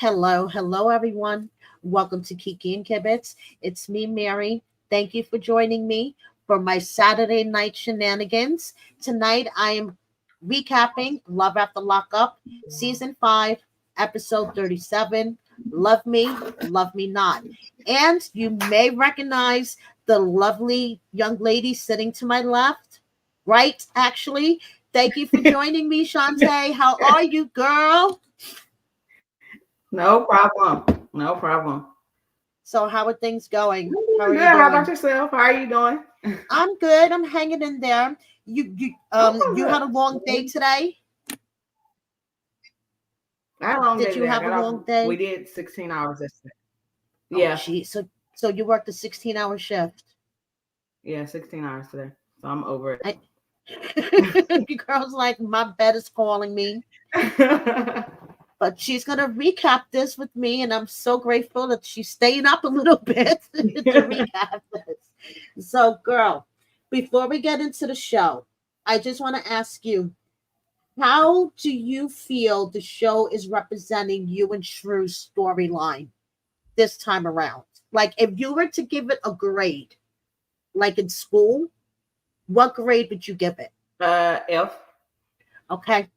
Hello, everyone. Welcome to Kiki and Kibitz. It's me, Mary. Thank you for joining me for my Saturday night shenanigans. Tonight, I am recapping Love After Lockup, Season 5, Episode 37, Love Me Not. And you may recognize the lovely young lady sitting to my left, right, actually. Thank you for joining me, Shante. How are you, girl? No problem. No problem. So how are things going? I'm How doing are good. you How about doing? yourself? How are you doing? I'm good. I'm hanging in there. I'm You good. had a long day today? I had a long day Did you today. I have a got off. long We day? did 16 hours yesterday. Oh Yeah. gee. So you worked a 16-hour shift. Yeah, 16 hours today. So I'm over I you girls like my bed is calling me. it. But she's gonna recap this with me, and I'm so grateful that she's staying up a little bit to recap this. So, girl, before we get into the show, I just want to ask you, how do you feel the show is representing you and True's storyline this time around? Like, if you were to give it a grade, like in school, what grade would you give it? F. Okay.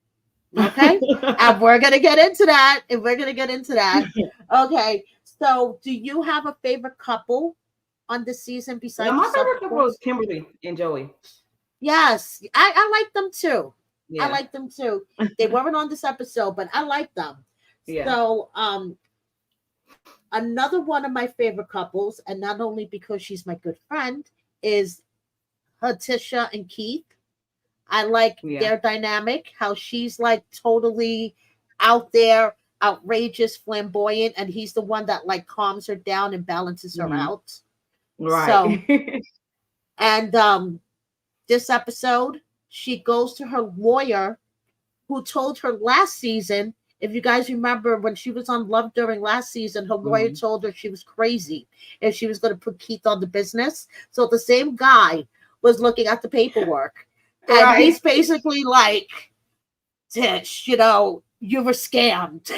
Okay. And we're going to get into that. And we're going to get into that. Okay. So, do you have a favorite couple on the season Yeah, besides my yourself, favorite of couple was course? Kimberly and Joey. Yes. I like them too. I Yeah. like them too. They weren't on this episode, but I like them. Yeah. So, another one of my favorite couples, and not only because she's my good friend, is Hatia and Keith. I like Yeah. their dynamic, how she's like totally out there, outrageous, flamboyant, and he's the one that like calms her down and balances her Hmm. out. So, Right. and this episode, she goes to her lawyer who told her last season. If you guys remember when she was on Love during last season, her lawyer Hmm. told her she was crazy if she was going to put Keith on the business. So the same guy was looking at the paperwork, and Right. he's basically like, Tish, you were scammed.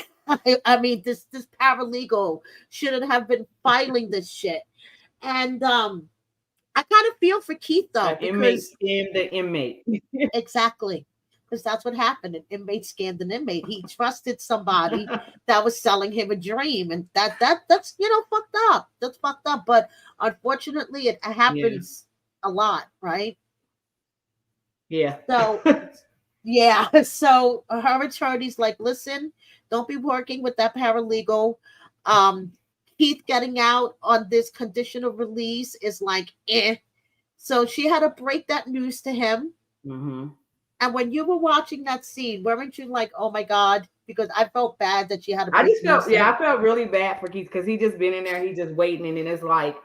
I mean, this paralegal shouldn't have been filing this shit. And I kind of feel for Keith though, The inmate because and the inmate. exactly. Because that's what happened. An inmate scammed an inmate. He trusted somebody that was selling him a dream, and that's fucked up. That's fucked up. But unfortunately, it Yeah. happens a lot, right? Yeah. So yeah. So her attorney's like, listen, don't be working with that paralegal. Um, Keith getting out on this conditional release is like, eh. So she had to break that news to him. Hmm. And when you were watching that scene, weren't you like, oh my God? Because I felt bad that she had to I break just the news felt, to yeah, him. I felt really bad for Keith because he just been in there, he just waiting, and then it's like,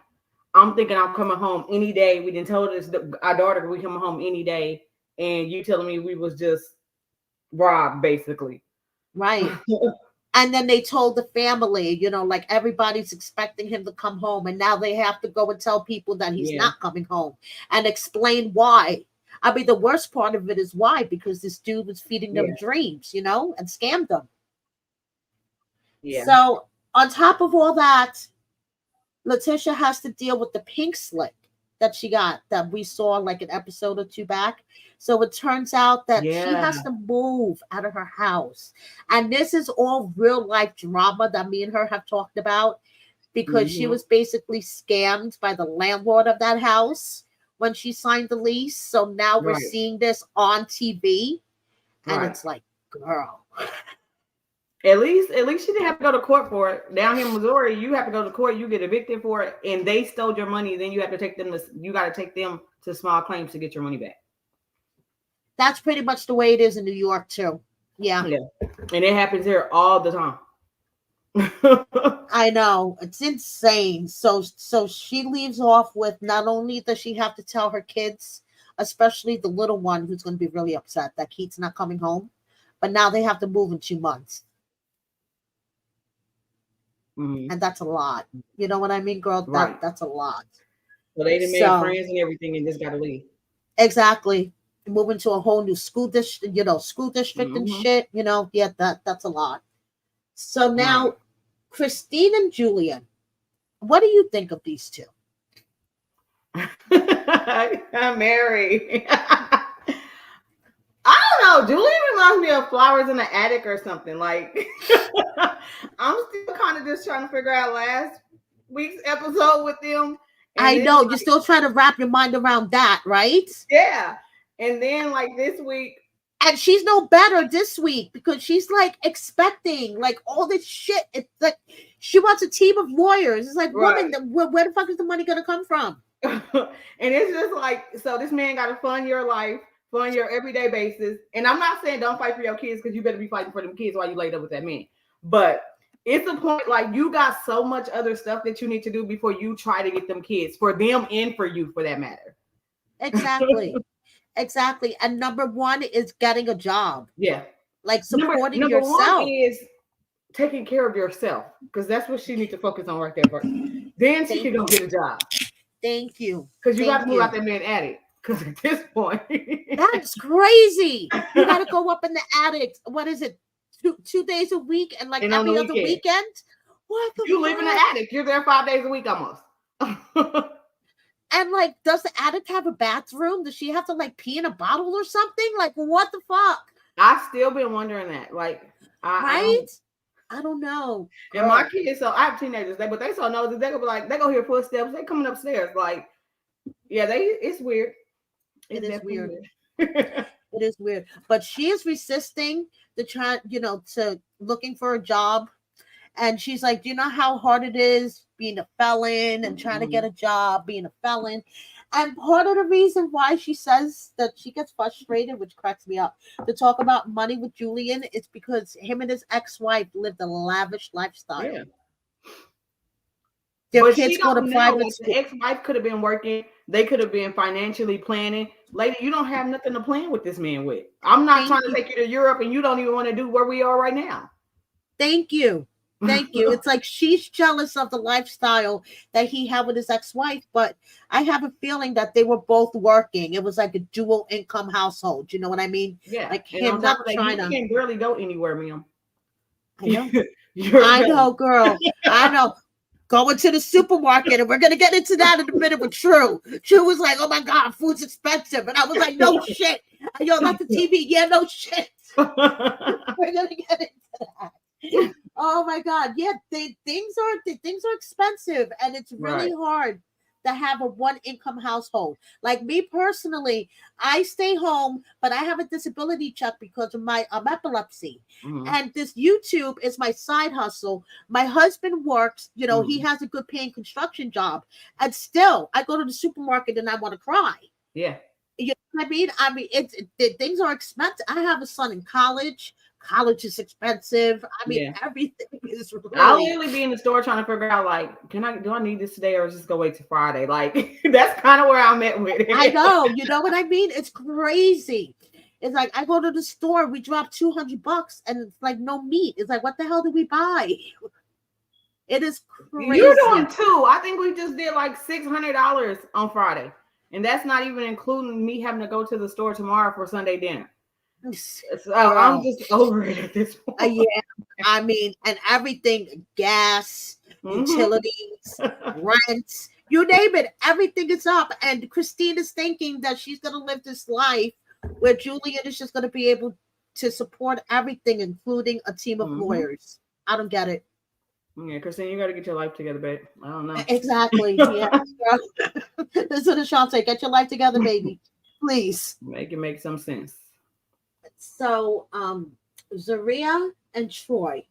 I'm thinking I'm coming home any day. We didn't told us our daughter we coming home any day, and you telling me we was just robbed, basically. Right. And then they told the family, like everybody's expecting him to come home. And now they have to go and tell people that he's Yeah, not coming home and explain why. I mean, the worst part of it is why, because this dude was feeding them yeah, dreams, and scammed them. yeah, So, on top of all that, Letitia has to deal with the pink slip that she got that we saw like an episode or two back. So it turns out that she yeah, has to move out of her house. And this is all real life drama that me and her have talked about because she hmm, was basically scammed by the landlord of that house when she signed the lease. So now we're right, seeing this on TV. And right. it's like, girl. At least she didn't have to go to court for it. Down here in Missouri, you have to go to court, you get evicted for it, and they stole your money. Then you have to take them to you got to take them to small claims to get your money back. That's pretty much the way it is in New York, too. Yeah. Yeah, and it happens here all the time. I know, it's insane. So she leaves off with, not only does she have to tell her kids, especially the little one who's going to be really upset that Keith's not coming home, but now they have to move in 2 months, Hmm. and that's a lot. You know what I mean, girl? That Right. that's a lot. So they done made So friends and everything and just got to leave. exactly, moving to a whole new school district and Hmm. shit. Yeah, that's a lot. So Right. now Christine and Julian. What do you think of these two? Mary. I don't know. Julian reminds me of Flowers in the Attic or something. Like, I'm still kind of just trying to figure out last week's episode with them. I know, you're still trying to wrap your mind around that, right? Yeah. And then, like, this week. And she's no better this week because she's like expecting like all this shit. It's like she wants a team of lawyers. It's like, woman, where the fuck is the money going to come from? And it's just like, so this man got to fund your life, fund your everyday basis. And I'm not saying don't fight for your kids because you better be fighting for them kids while you laid up with that man. But it's a point like you got so much other stuff that you need to do before you try to get them kids for them and for you, for that matter. Exactly. Exactly. And number one is getting a job. Yeah. Like supporting number yourself. One is taking care of yourself because that's what she needs to focus on right there first. Then she can go get a job. Thank you. Because you got to move out that man attic. Because at this point. That's crazy. You got to go up in the attic. What is it? Two days a week and like every other weekend? What the You live in the attic. You're there 5 days a week almost. And like, does the attic have a bathroom? Does she have to like pee in a bottle or something? Like, what the fuck? I've still been wondering that. Like, I don't know. And my kids, so I have teenagers, but they so nosy. They go be like, they go hear footsteps. They coming upstairs. Like, yeah, it's weird. It is weird. It is weird. But she is resisting the to looking for a job. And she's like, do you know how hard it is being a felon and trying to get a job, being a felon? And part of the reason why she says that she gets frustrated, which cracks me up, to talk about money with Julian is because him and his ex-wife lived a lavish lifestyle. Yeah. Their kids go to private school. The ex-wife could have been working. They could have been financially planning. Lady, you don't have nothing to plan with this man with. I'm not trying to take you to Europe and you don't even want to do where we are right now. Thank you. Thank you. It's like she's jealous of the lifestyle that he had with his ex-wife, but I have a feeling that they were both working. It was like a dual income household. You know what I mean? Yeah. Like him not trying to. You can't barely go anywhere, ma'am. I know. I know, girl. I know. Going to the supermarket, and we're gonna get into that in a minute with True. True was like, "Oh my God, food's expensive," and I was like, "No shit." Yo, not the TV. Yeah, no shit. We're gonna get into that. Oh my God. Yeah, things are expensive and it's really hard to have a one income household. Like me personally, I stay home, but I have a disability check because of my epilepsy. And this YouTube is my side hustle. My husband works, he has a good paying construction job. And still I go to the supermarket and I want to cry. Yeah. You know what I mean? Things are expensive. I have a son in college. College is expensive. I mean, everything is really. I'll literally be in the store trying to figure out, like, do I need this today or just go wait till Friday? Like, that's kind of where I'm at with it. I know. You know what I mean? It's crazy. It's like I go to the store, we drop $200 and it's like no meat. It's like, what the hell did we buy? It is crazy. You're doing too. I think we just did like $600 on Friday. And that's not even including me having to go to the store tomorrow for Sunday dinner. So I'm just over it at this point. Yeah, I mean, and everything, gas, utilities, rent, you name it, everything is up. And Christine is thinking that she's going to live this life where Julian is just going to be able to support everything, including a team of lawyers. I don't get it. Yeah, Christine, you got to get your life together, babe. I don't know. Exactly. Yeah. Listen to Shante. Get your life together, baby. Please. Make it make some sense. So, Zaria and Troy,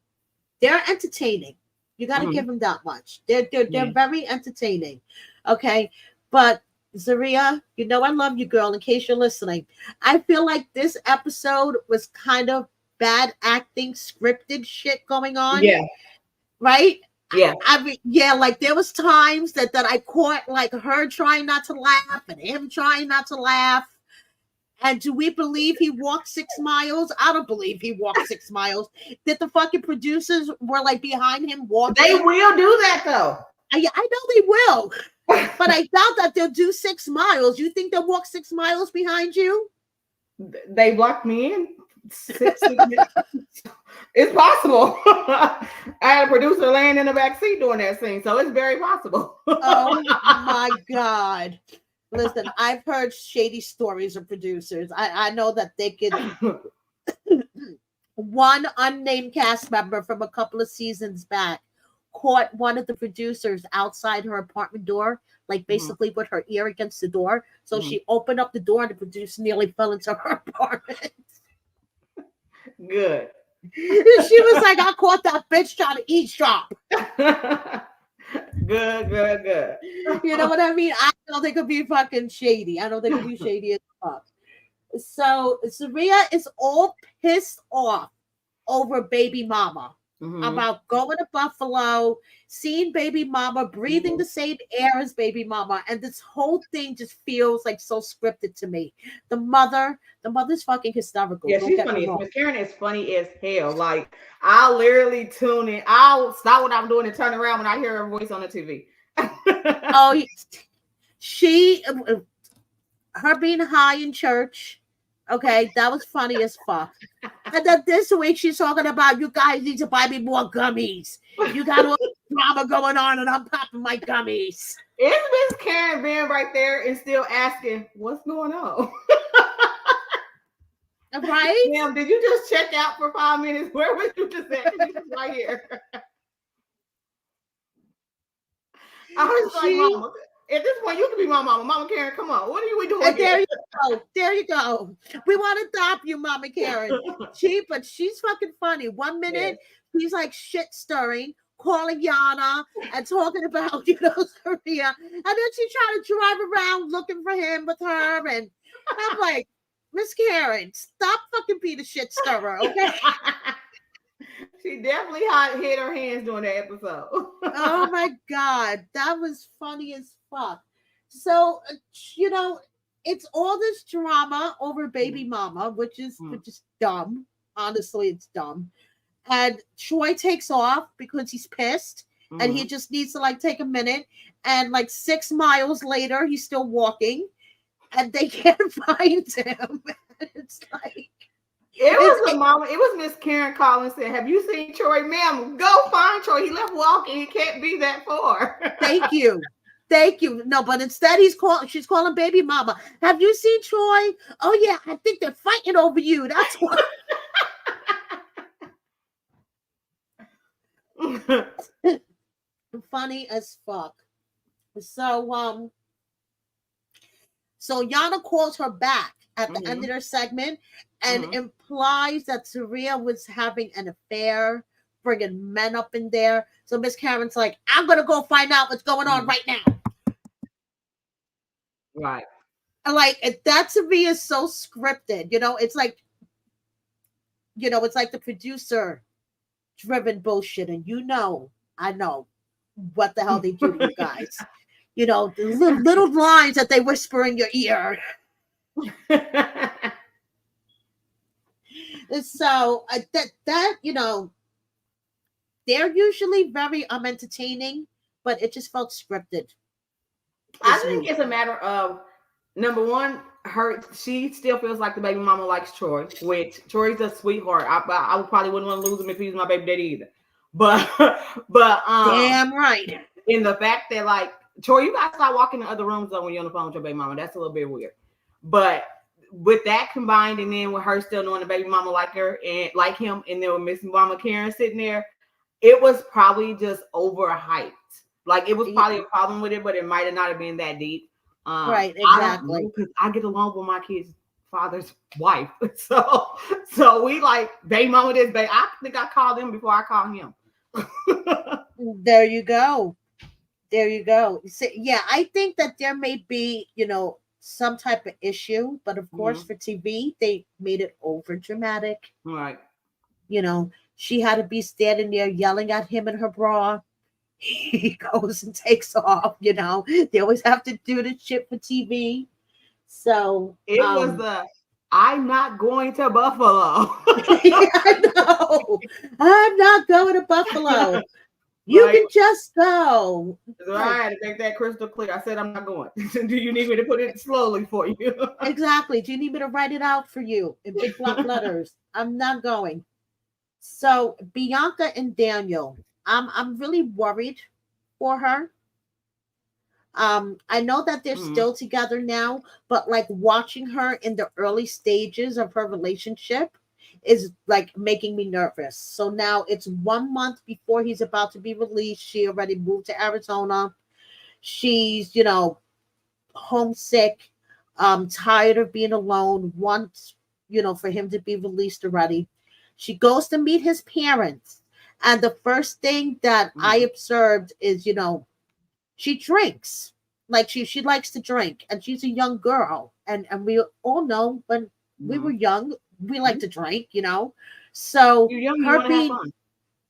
they're entertaining. You got to give them that much. They're very entertaining. Okay. But Zaria, I love you, girl, in case you're listening. I feel like this episode was kind of bad acting, scripted shit going on. Yeah. Right? Yeah. I mean, yeah, like there was times that I caught like her trying not to laugh and him trying not to laugh. And do we believe he walked 6 miles? I don't believe he walked 6 miles. Did the fucking producers were like behind him walking? They will do that though. I know they will. But I doubt that they'll do 6 miles. You think they'll walk 6 miles behind you? They blocked me in. 6 minutes. It's possible. I had a producer laying in the back seat doing that scene, so it's very possible. Oh my God. Listen, I've heard shady stories of producers. I know that they could. One unnamed cast member from a couple of seasons back caught one of the producers outside her apartment door, like Mhm, basically with her ear against the door. So mhm. she opened up the door and the producer nearly fell into her apartment. Good. She was like, I caught that bitch trying to eavesdrop. Good, good, good. You know what I mean? I know they could be fucking shady. I know they could be shady as fuck. So Zaria is all pissed off over baby mama Mhm, about going to Buffalo, seeing baby mama, breathing mhm. the same air as baby mama, and this whole thing just feels like so scripted to me. The mother's fucking hysterical. Yeah, Don't she's get me funny. wrong. Miss Karen is funny as hell. Like I'll literally tune in. I'll stop what I'm doing and turn around when I hear her voice on the TV. Oh, she, her being high in church. Okay, that was funny as fuck. And then this week she's talking about you guys need to buy me more gummies. You got all this drama going on, and I'm popping my gummies. It's Miss Karen being right there and still asking, "What's going on?" Right? Ma'am, did you just check out for 5 minutes? Where was you just at? You was right here. I was like, She Mama, at this point, you can be my mama. Mama Karen, come on. What are we doing And here? there you go. There you go. We want to adopt you, Mama Karen. But she's fucking funny. One Yes. minute she's like shit stirring, calling Yana and talking about Sophia, and then she's trying to drive around looking for him with her, and I'm like, Miss Karen, stop fucking being a shit stirrer, okay? She definitely hit her hands during that episode. Oh my God, that was funny as fuck. So, it's all this drama over baby mama, which is dumb. Honestly, it's dumb. And Troy takes off because he's pissed and he Mhm. just needs to like take a minute. And like 6 miles later, he's still walking and they can't find him. And it's like, It it's, was a mama. It was Miss Karen calling said, "Have you seen Troy, ma'am? Go find Troy. He left walking. He can't be that far." Thank you. Thank you. No, but instead she's calling baby mama. Have you seen Troy? Oh yeah, I think they're fighting over you. That's what. Funny as fuck. So so Yana calls her back at the end of Mhm, their segment and mhm. implies that Zaria was having an affair, bringing men up in there. So Miss Karen's like, I'm gonna go find out what's going on Mhm. right now. Right. And like that to me is so scripted. It's like the producer driven bullshit, and I know what the hell they do to you guys. The little lines that they whisper in your ear. And so they're usually very entertaining, but it just felt scripted I this think week. it's a matter of number one, she still feels like the baby mama likes Troy, which Troy's a sweetheart. I probably wouldn't want to lose him if he was my baby daddy either. But but Damn right. in the fact that like Troy, you gotta start walking in other rooms though when you're on the phone with your baby mama. That's a little bit weird. But with that combined, and then with her still knowing the baby mama like her and like him, and then with Miss Mama Karen sitting there, it was probably just overhyped. Like it was probably a problem with it, but it might have not have been that deep. Right, I don't know exactly. because I get along with my kid's father's wife, so we like baby mama this baby. I think I called him before I called him. There you go. There you go. So, yeah, I think that there may be, some type of issue, but of course Mhm. for TV, they made it over dramatic. Right. She had to be standing there yelling at him in her bra. He goes and takes off. They always have to do this shit for TV. So, It was the I'm not going to Buffalo. I know. I'm not going to Buffalo. You Like, can just go. so I Like, had to make that crystal clear. I said I'm not going. Do you need me to put it slowly for you? exactly. Do you need me to write it out for you in big block letters? I'm not going. So, Bianca and Daniel. I'm really worried for her. I know that they're Mm-hmm. still together now, but like watching her in the early stages of her relationship is like making me nervous. So now it's 1 month before he's about to be released. She already moved to Arizona. She's, homesick, tired of being alone, wants, for him to be released already. She goes to meet his parents. And the first thing that I Mm-hmm. observed is, she drinks. Like she likes to drink, and she's a young girl. And we all know when we Mm-hmm. were young, we like Mm-hmm. to drink. So You're young, you her want to have being fun.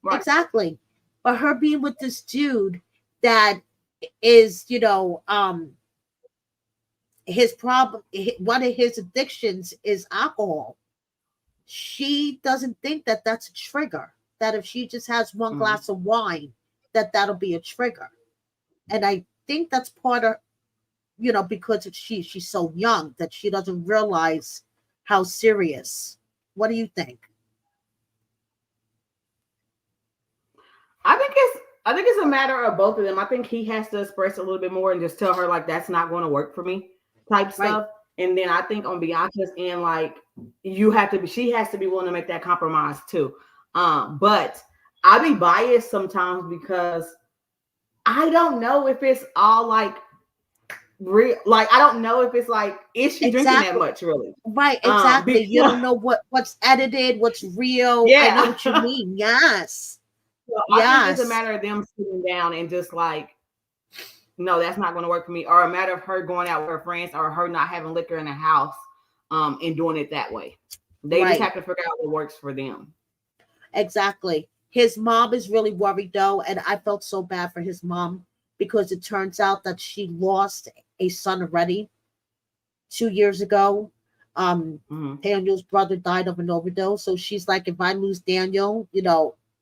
Right. exactly, but her being with this dude that is, his problem, one of his addictions is alcohol. She doesn't think that that's a trigger, that if she just has one Mm-hmm. glass of wine, that that'll be a trigger. And I think that's part of, because she's so young that she doesn't realize how serious. What do you think? I think it's a matter of both of them. I think he has to express a little bit more and just tell her like that's not going to work for me type Right. stuff. And then I think on Bianca's end, like you have to be, she has to be willing to make that compromise too. But I be biased sometimes because I don't know if it's all like real. Like I don't know if it's like is she drinking that Exactly. much really? Right, exactly. You Because don't know what's edited, what's real. I know yeah. what you mean. Yes. So I think it's a Yes. matter of them sitting down and just like no, that's not going to work for me. Or a matter of her going out with her friends or her not having liquor in the house and doing it that way. They just Right. have to figure out what works for them. Exactly. His mom is really worried though, and I felt so bad for his mom because it turns out that she lost a son already 2 years ago. Mm-hmm. Daniel's brother died of an overdose. So she's like, if I lose Daniel,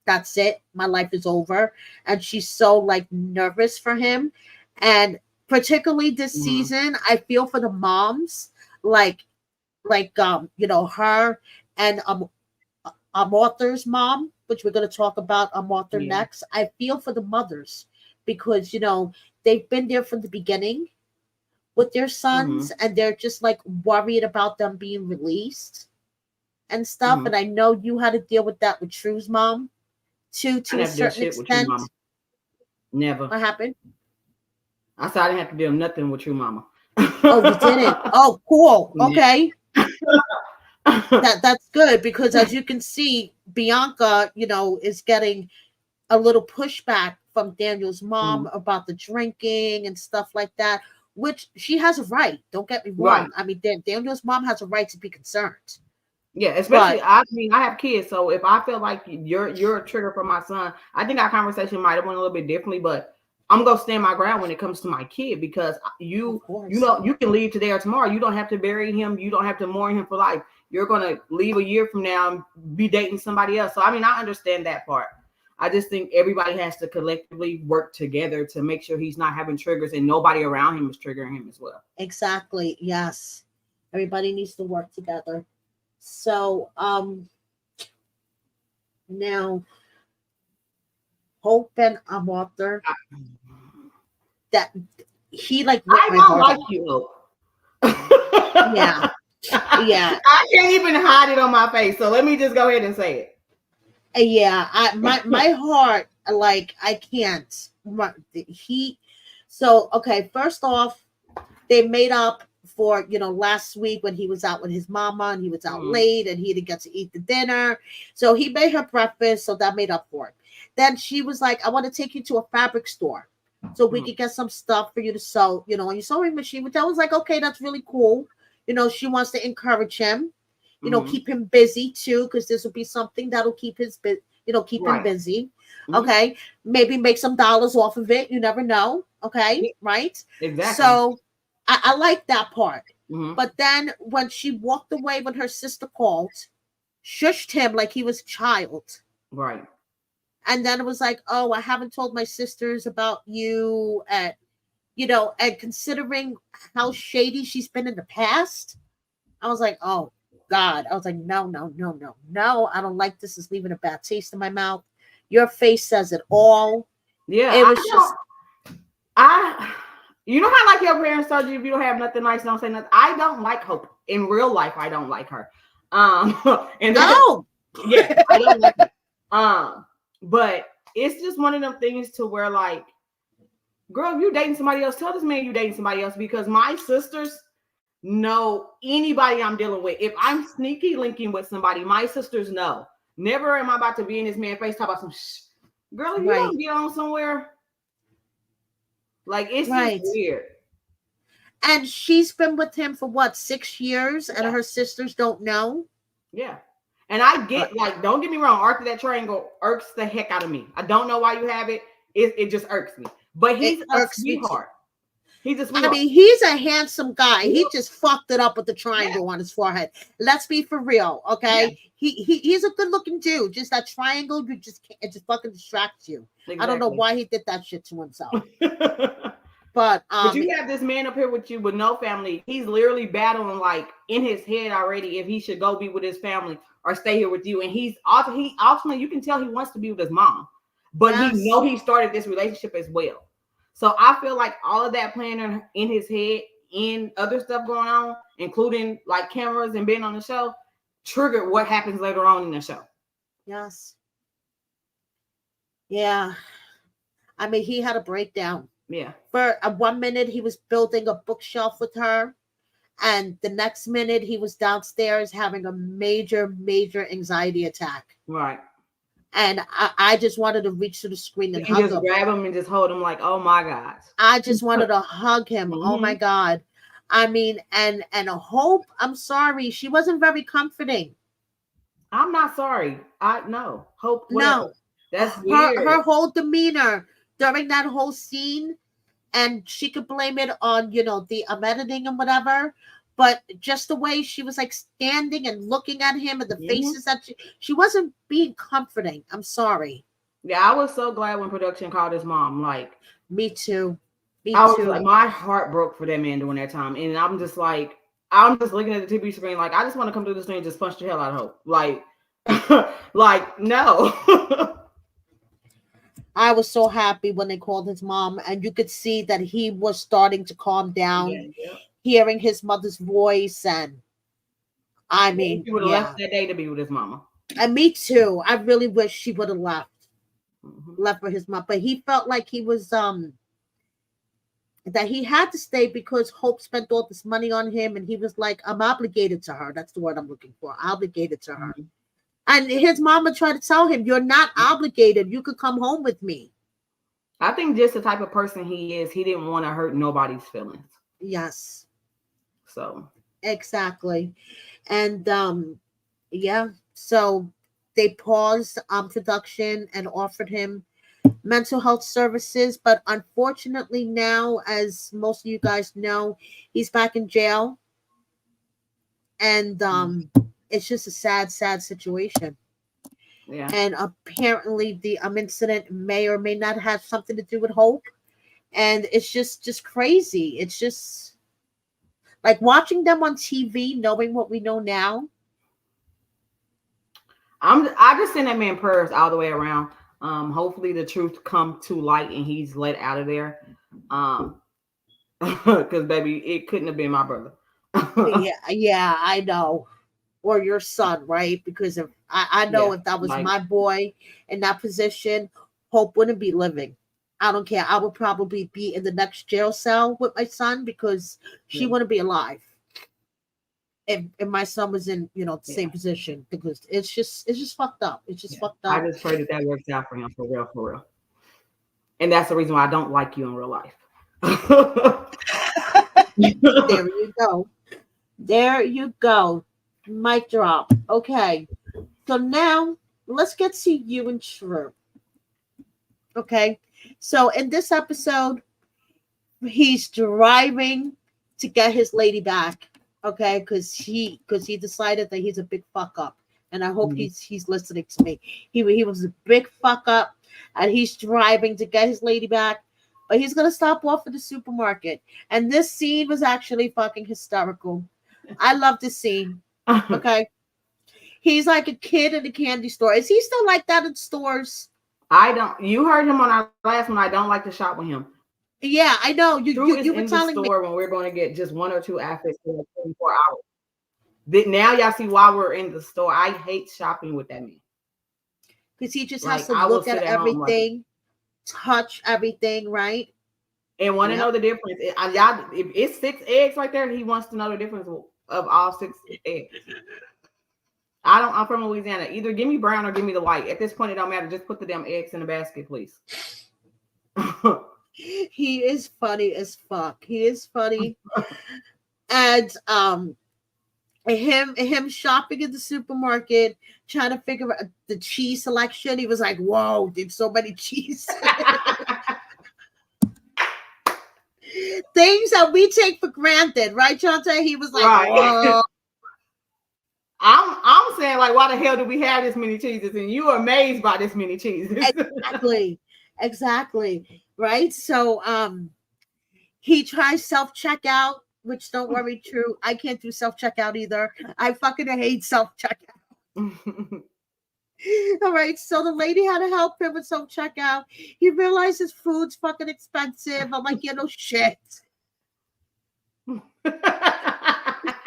that's it. My life is over. And she's so like nervous for him. And particularly this Mm-hmm. season, I feel for the moms, like her and Arthur's mom, which we're going to talk about Arthur Yeah. next. I feel for the mothers because they've been there from the beginning with their Mm-hmm. sons, and they're just like worried about them being released and stuff. Mm-hmm. And I know you had to deal with that with True's mom too, I to a never did certain shit with True Mama. extent. Never. What happened? I said I didn't have to deal nothing with True Mama. Oh, you didn't. Oh, cool. Yeah. Okay, that's good because as you can see, Bianca, is getting a little pushback from Daniel's mom Mhm. about the drinking and stuff like that, which she has a right. Don't get me Right. wrong. I mean, Daniel's mom has a right to be concerned, Yeah, but especially I mean I have kids, so if I feel like you're a trigger for my son, I think our conversation might have went a little bit differently, but I'm gonna stand my ground when it comes to my kid because of you course. know you can leave today or tomorrow. You don't have to bury him. You don't have to mourn him for life. You're gonna leave a year from now and be dating somebody else. So I mean I understand that part. I just think everybody has to collectively work together to make sure he's not having triggers and nobody around him is triggering him as well. Exactly. Yes. Everybody needs to work together. So, now Hope and Arthur, I, that he like ripped I my don't heart like out. you. Yeah. Yeah. I can't even hide it on my face. So let me just go ahead and say Yeah. My heart, like I can't. He. So okay. First off, they made up for last week when he was out with his mama and he was out Mhm, late and he didn't get to eat the dinner. So he made her breakfast, so that made up for it. Then she was like, I want to take you to a fabric store so we mhm, could get some stuff for you to sew, on your sewing machine, which I was like, okay, that's really cool. She wants to encourage him, mhm. keep him busy too, because this will be something that'll keep keep him Right. busy. Mhm. Okay. Maybe make some dollars off of it. You never know. Okay. Yeah, Right. exactly. So I like that part. Mhm. But then when she walked away when her sister called, shushed him like he was a child. Right. And then it was like, oh, I haven't told my sisters about you. And considering how shady she's been in the past, I was like, oh, God. I was like, no, no, no, no, no. I don't like this. It's leaving a bad taste in my mouth. Your face says it all. Yeah, It was just I you know how like your parents told you if you don't have nothing nice, don't say nothing. I don't like Hope in real life. I don't like her. And that no. yeah, I don't like her. But it's just one of them things to where like, girl, if you dating somebody else, tell this man you dating somebody else because my sisters know anybody I'm dealing with. If I'm sneaky linking with somebody, my sisters know. Never am I about to be in this man's face talk about some girl. If you Right. don't get on somewhere, like it's just Right. weird. And she's been with him for what, 6 years, and Yeah. her sisters don't know. Yeah. And I Uh, get like, don't get me wrong, Arthur that triangle irks the heck out of me. I don't know why you have it. It just irks me. But it he's a irks me too. sweetheart. He's a I sweetheart. mean, he's a handsome guy. Yeah. He just fucked it up with the Yeah. triangle on his forehead. Let's be for real, Yeah. okay? He's a good looking dude. Just that triangle, you just can't, it just fucking distracts you. Exactly. I don't know why he did that shit to himself. But But you have this man up here with you with no family. He's literally battling like in his head already if he should go be with his family or stay here with you. And he ultimately you can tell he wants to be with his mom, but yes, he know he started this relationship as well. So I feel like all of that planning in his head and other stuff going on, including like cameras and being on the show, triggered what happens later on in the show. yes, yeah. I mean, he had a breakdown. Yeah. For 1 minute, he was building a bookshelf with her, and the next minute, he was downstairs having a major, major anxiety attack. Right. And I just wanted to reach to the screen and hug just him. grab him and just hold him like, oh my gosh. I just wanted to hug him. Oh my God. I mean, and Hope, I'm sorry, she wasn't very comforting. I'm not sorry. I no Hope. Whatever. No, That's weird. her whole demeanor during that whole scene, and she could blame it on, you know, the editing and whatever, but just the way she was like standing and looking at him and the faces that she wasn't being comforting. I'm sorry. Yeah, I was so glad when production called his mom. Like, me too. I was like, my heart broke for that man during that time, and I'm just looking at the TV screen, like I just want to come through the screen and just punch the hell out of Hope. Like, like no. I was so happy when they called his mom, and you could see that he was starting to calm down, hearing his mother's voice, and I mean, he would have left that day to be with his mama. And me too. I really wish she would have left for his mom, but he felt like he was that he had to stay because Hope spent all this money on him, and he was like, I'm obligated to her. That's the word I'm looking for. Obligated to her. And his mama tried to tell him, you're not obligated. You could come home with me. I think just the type of person he is, he didn't want to hurt nobody's feelings. Yes. So. Exactly. And yeah, so they paused production and offered him mental health services, but unfortunately now, as most of you guys know, he's back in jail, and it's just a sad situation. Yeah. And apparently the incident may or may not have something to do with Hope, and it's just crazy. It's just like watching them on TV, knowing what we know now. I just send that man prayers all the way around. Hopefully the truth come to light and he's let out of there. Because baby, it couldn't have been my brother. yeah, I know. Or your son, right? Because if I know if that was my boy in that position, Hope wouldn't be living. I don't care. I would probably be in the next jail cell with my son because she wouldn't be alive. If my son was in, you know, the same position, because it's just fucked up. It's just fucked up. I just pray that works out for him for real. And that's the reason why I don't like you in real life. There you go. There you go. Mic drop. Okay. So now let's get to you and True. Okay. So in this episode, he's driving to get his lady back. Okay, because he decided that he's a big fuck up, and I hope he's listening to me. He was a big fuck up, and he's driving to get his lady back, but he's gonna stop off at the supermarket. And this scene was actually fucking hysterical. I love this scene. Okay, he's like a kid in a candy store. Is he still like that in stores? I don't. You heard him on our last one. I don't like to shop with him. Yeah, I know. You True you, is you were in the telling me store when we're going to get just one or two outfits in like 24 hours. Now y'all see why we're in the store. I hate shopping with that man. because he just has Like to I will look sit at at home like, everything, touch everything, right? and want to Yep. know the difference. Y'all, if it's 6 eggs right there, he wants to know the difference of all 6 eggs. I don't. I'm from Louisiana. Either give me brown or give me the white. At this point, it don't matter. Just put the damn eggs in the basket, please. He is funny as fuck. He is funny. And him shopping in the supermarket, trying to figure out the cheese selection. He was like, "Whoa, did so many cheese things that we take for granted, right, Shante?" He was like, Right. "Whoa." I'm saying like, why the hell do we have this many cheeses? And you are amazed by this many cheeses. Exactly. Exactly. Right. So he tries self checkout, which don't worry, True. I can't do self checkout either. I fucking hate self checkout. All right. So the lady had to help him with self checkout. He realized his food's fucking expensive. I'm like, yeah, no shit.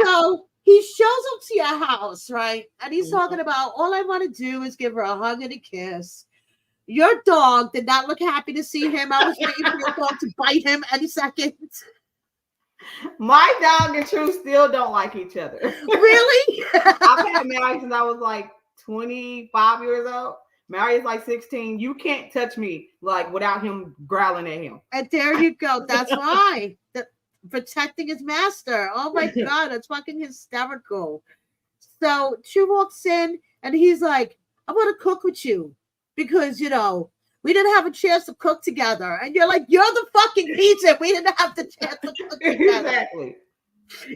So he shows up to your house, right? And he's talking about all I want to do is give her a hug and a kiss. Your dog did not look happy to see him. I was waiting for your dog to bite him any second. My dog and True still don't like each other. Really? I've had Mary since I was like 25 years old. Mary is like 16. You can't touch me like without him growling at him. And there you go. That's why. Protecting his master. Oh my God, that's fucking hysterical. So True walks in and he's like, I want to cook with you because, we didn't have a chance to cook together. And you're like, you're the fucking reason we didn't have the chance to cook together. Exactly.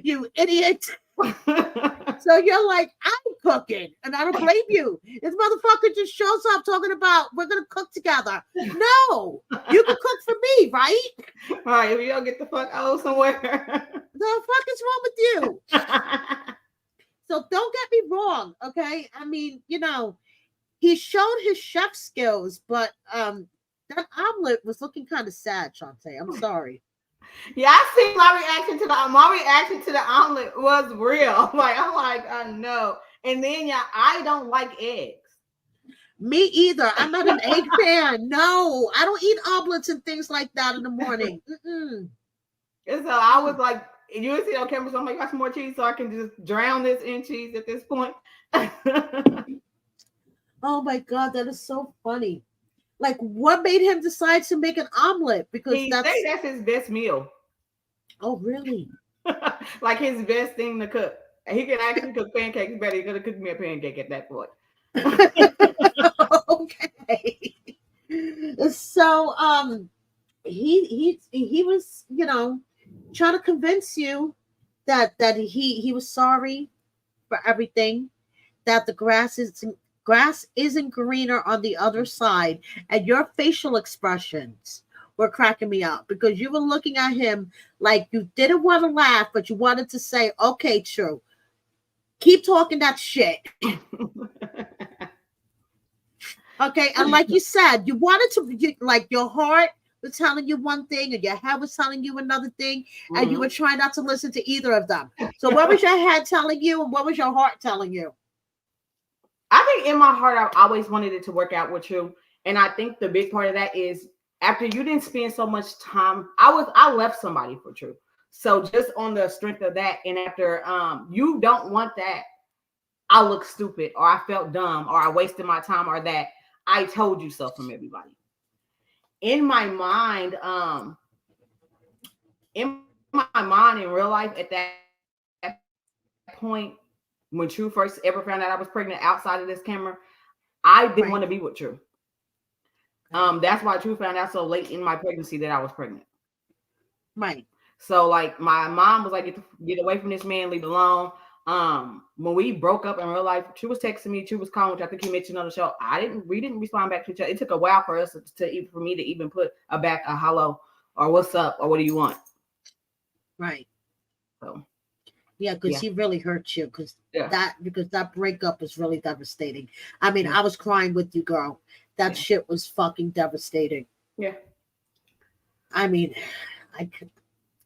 You idiot. So you're like, I'm cooking, and I don't blame you. This motherfucker just shows up talking about we're gonna cook together. No, you can cook for me, right? All right, if you don't get the fuck out somewhere. The fuck is wrong with you? So don't get me wrong, okay? I mean, he showed his chef skills, but that omelet was looking kind of sad, Shante. I'm sorry. Yeah, I see my reaction to the omelet was real. Like I'm like, no. And then yeah, I don't like eggs. Me either. I'm not an egg fan. No, I don't eat omelets and things like that in the morning. Mm-mm. And so I was like, you see on camera, so I'm like, got some more cheese so I can just drown this in cheese at this point. Oh my God, that is so funny. Like, what made him decide to make an omelet? Because He say that's his best meal. oh, really? Like his best thing to cook. He can actually cook pancakes better. He's gonna cook me a pancake at that point. Okay. So, he was, trying to convince you that he was sorry for everything, that the grass isn't greener on the other side, and your facial expressions were cracking me up because you were looking at him like you didn't want to laugh, but you wanted to say, "Okay, True, keep talking that shit." Okay, and like you said, you wanted to like your heart was telling you one thing and your head was telling you another thing, and you were trying not to listen to either of them. So what was your head telling you and what was your heart telling you? I think in my heart, I always wanted it to work out with you. And I think the big part of that is after you didn't spend so much time, I left somebody for True. So just on the strength of that, and after you don't want that, I look stupid or I felt dumb or I wasted my time or that I told you so from everybody. In my mind, in real life at that point, when True first ever found out I was pregnant outside of this camera, I didn't want to be with True. That's why True found out so late in my pregnancy that I was pregnant. Right. So like my mom was like, get away from this man, leave it alone. When we broke up in real life, True was texting me, True was calling, which I think he mentioned on the show. We didn't respond back to each other. It took a while for us for me to even put a hello or what's up or what do you want? Right. So yeah, because he really hurt you because that breakup was really devastating. I mean, I was crying with you, girl. That shit was fucking devastating. Yeah. I mean, I could,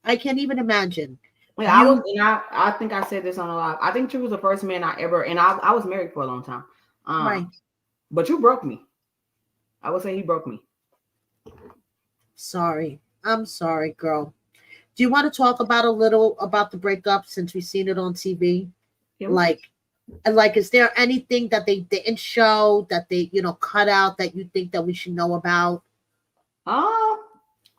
I can't even imagine. Yeah, You I think I said this on a live. I think True was the first man I ever, and I was married for a long time. right. But you broke me. I would say he broke me. Sorry. I'm sorry, girl. Do you want to talk about a little about the breakup since we've seen it on TV? Yeah, we can. Like, and like, is there anything that they didn't show that they, cut out that you think that we should know about? Um,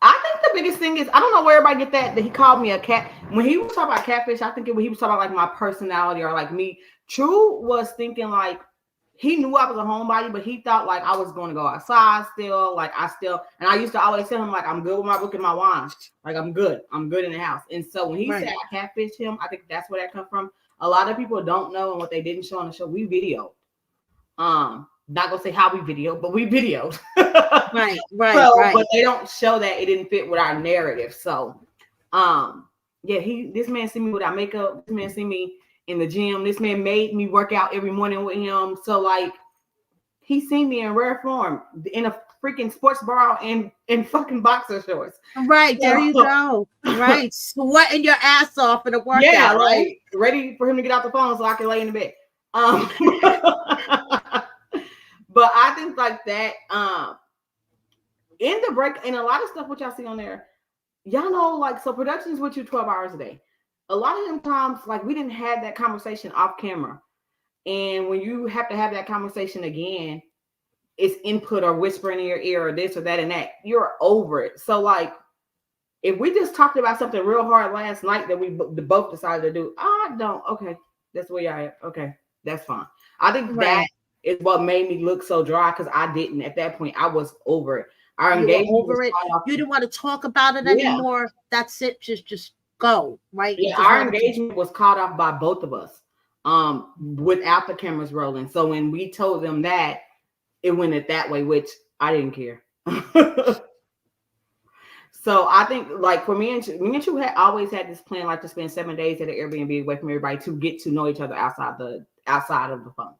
I think the biggest thing is I don't know where everybody get that he called me a cat when he was talking about catfish. I think when he was talking about like my personality or like me. True was thinking like he knew I was a homebody, but he thought like I was going to go outside still. Like I still, and I used to always tell him like I'm good with my book and my wine. Like I'm good in the house. And so when he said Right. I catfished him, I think that's where that come from. A lot of people don't know and what they didn't show on the show. We videoed. Not gonna say how we videoed, but we videoed. Right, right, So, right. but they don't show that it didn't fit with our narrative. So, yeah, this man see me without makeup. This man see me in the gym. This man made me work out every morning with him. So, like, he seen me in rare form in a freaking sports bra and fucking boxer shorts. Right, there you So, go. Right, sweating your ass off in a yeah, workout, right? like ready for him to get out the phone so I can lay in the bed. But I think like that. In the break, and a lot of stuff what y'all see on there, y'all know, like, so productions with you 12 hours a day. A lot of them times, like, we didn't have that conversation off camera. And when you have to have that conversation again, it's input or whispering in your ear or this or that and that. You're over it. So, like, if we just talked about something real hard last night that we both decided to do, I don't, okay, that's where y'all at. Okay, that's fine. I think that Right. is what made me look so dry because I didn't. At that point, I was over it. Our You were engagement was over it. cut off. You didn't want to talk about it Yeah. anymore. That's it. Just go, right? You Yeah, just our wanted to. engagement was caught off by both of us, without the cameras rolling. So when we told them that, it went it that way, which I didn't care. So I think, like, for me and you had always had this plan, like, to spend 7 days at an Airbnb away from everybody to get to know each other outside of the phone.